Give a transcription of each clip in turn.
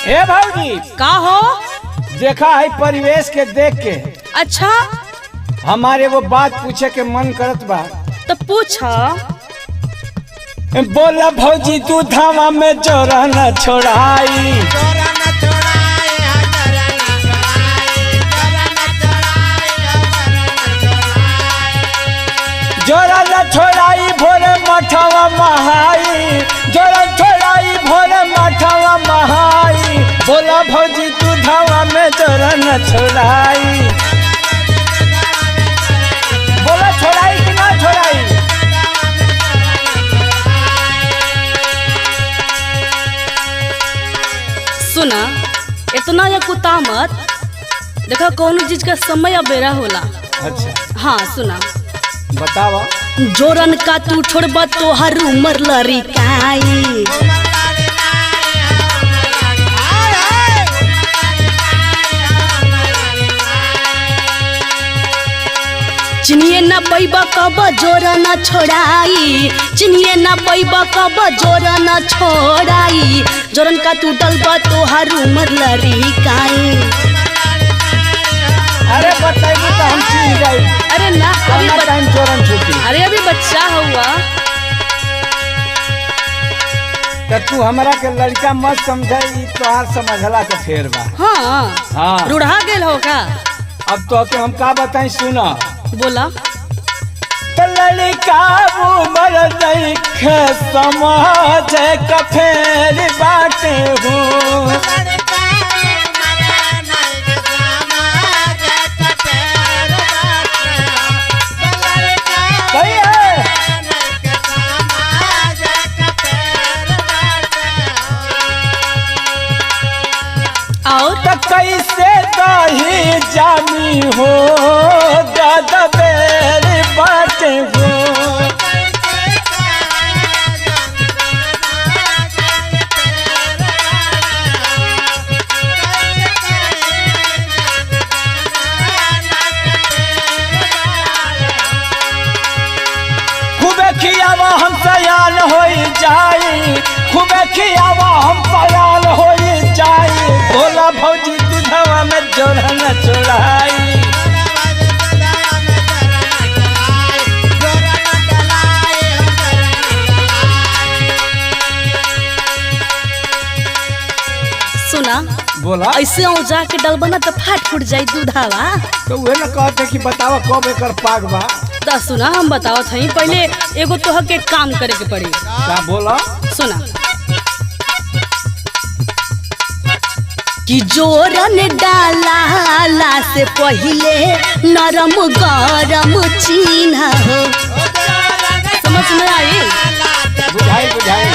हे भाऊजी का हो? देखा है परिवेश के देख के अच्छा हमारे वो बात पूछे के मन करत बा तो पूछा। बोला भौजी तू धावा में जोरा न छोड़ाई, जोरा न छोड़ाई भोरे मठवा महाई, जोरा छोड़ाई भोरे मठवा महाई। बोला भौजी तू धावा में जोरा न छोड़ाई, बोला छोड़ाई कि ना छोड़ाई? सुना इतना या कुता मत, देखा कौन चीज का समय अब बेरा होला। अच्छा हाँ सुना बतावा। जोरन का तू छोड़बा तो हर उमर लड़िकाई, चिनिए न पैबा कब जोरा न छोड़ाई, चिनिए न पैबा कब जोरा न छोड़ाई। जोरन का तू डलबा तो हर उमर लड़िकाई। अरे बताइए तो हम चीन जाए। अरे ना अभी टाइम चोरन छुट्टी। अरे अभी बच्चा हुआ तो तू हमरा के लड़का मत समझाई, तोहार समझला के फेर बा। हाँ हाँ रूढ़ा गेल हो का? अब तो के हम का बताई सुना। बोला तो लड़का उमर देखे समाज का फेर बाटे हूँ। और तो कैसे दही जामी हो गदबेर बाटे हो। खूबे खियावा हम सयान हो जाई, खूबे खियावा हम सयान हो जाई। बोला भौजी दूधवा में जोरा न चोराई, सुना बोला ऐसे औजा के डलबा ना तो फाट फूट जाई दूधावा। तो वह न कहते कि बतावा कब एकर पाग बा। तो सुना हम बतावत हई, पहले एगो तोह के काम करे के पड़ी। क्या बोला? सुना कि जोरन डाला से पहले नरम गरम चिन्ह हो। समझ में आई? बुझाई बुझाई।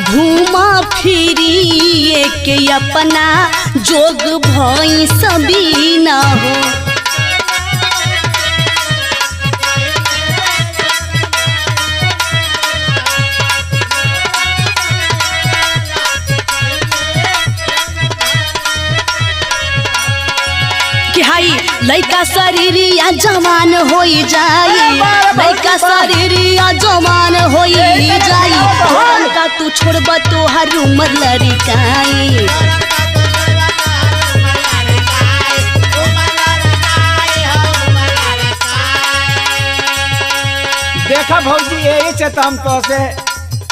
घूमा फिरी के अपना जोग भई सभी न हो। कि हाई लइका शरीरिया जवान होई जाई, लइका शरीरिया जवान होई जाई। जोरन का तू छोड़बा तो हर उमर लड़िकाई। देखा भौजी यही से तो हम तो से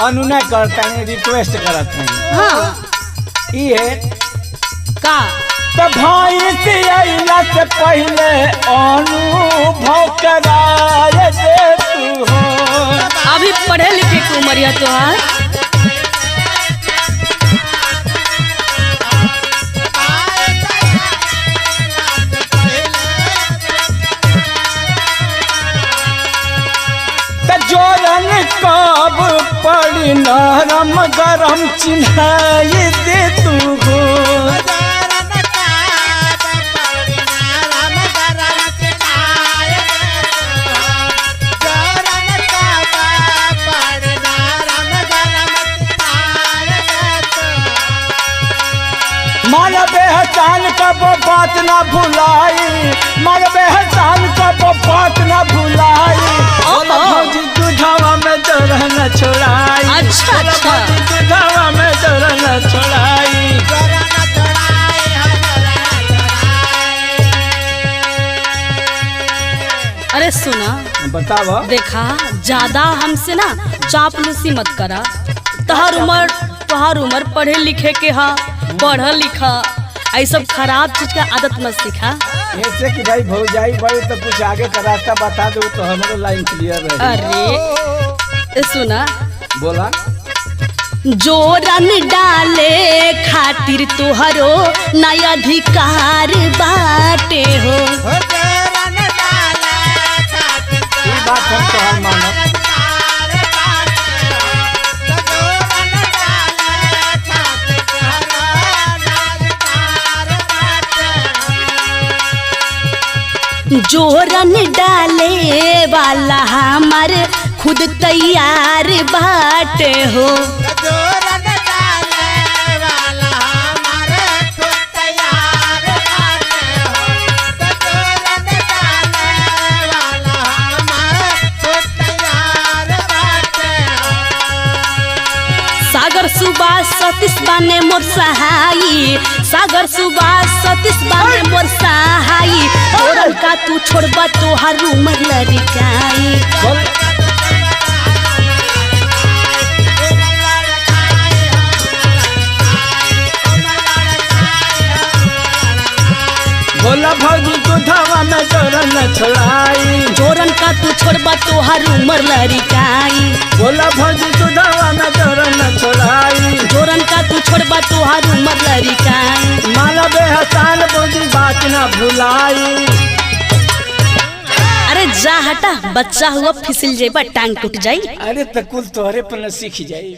अनुनय करते हैं, रिक्वेस्ट करते हैं। हाँ ये का तो भाई से अइला से पहले अनुभव कराए दे तू हो। अभी पढ़े लिखे की उमरिया तोहार। तो जोरन कब पड़ी नरम गरम चिन्हाई दे तू हो। हसान कब बात ना भुलाई, मरबे हसान कब बात ना भुलाई। बोला भौजी दूधवा में जोरन न छोड़ाई। अच्छा, बोला अच्छा। भौजी दूधवा में जोरन न छोड़ाई। अरे सुना, बतावा। देखा ज्यादा हमसे ना चापलूसी मत करा। तोहार उम्र पढ़े लिखे के हा, पढ़ लिखा, ऐ सब खराब चीज का आदत मत सीखा। ऐसे कि भाई भौजाई बड़ी तो कुछ आगे का रास्ता बता दो तो हमारा लाइन क्लियर है। अरे सुना, बोला। जोरन डाले खातिर तोहरो नया अधिकार बाटे हो। ये बात हम तोहार मानब। जोरन डाले वाला हमार खुद तैयार बाटे हो। सागर सुबास सतीश बाने मोर सहाई, सागर सुबास सतीश बाने मोर सहाई। जोरन का तू छोड़बा तोहार उमर लड़काई। बोला भौजी दूधवा में जोरन न छोड़ाई। जोरन का तू छोड़बा तोहार उमर लड़काई। बोला भौजी दूधवा में जोरन न छोड़ाई। जोरन का तू छोड़बा तोहार उमर लड़काई। मालबे हसान भौजी बात ना भुलाई। अरे जा हटा, बच्चा हुआ फिसल जेबा टांग टूट जाई। अरे तकुल तोहरे पर न सीख जाई।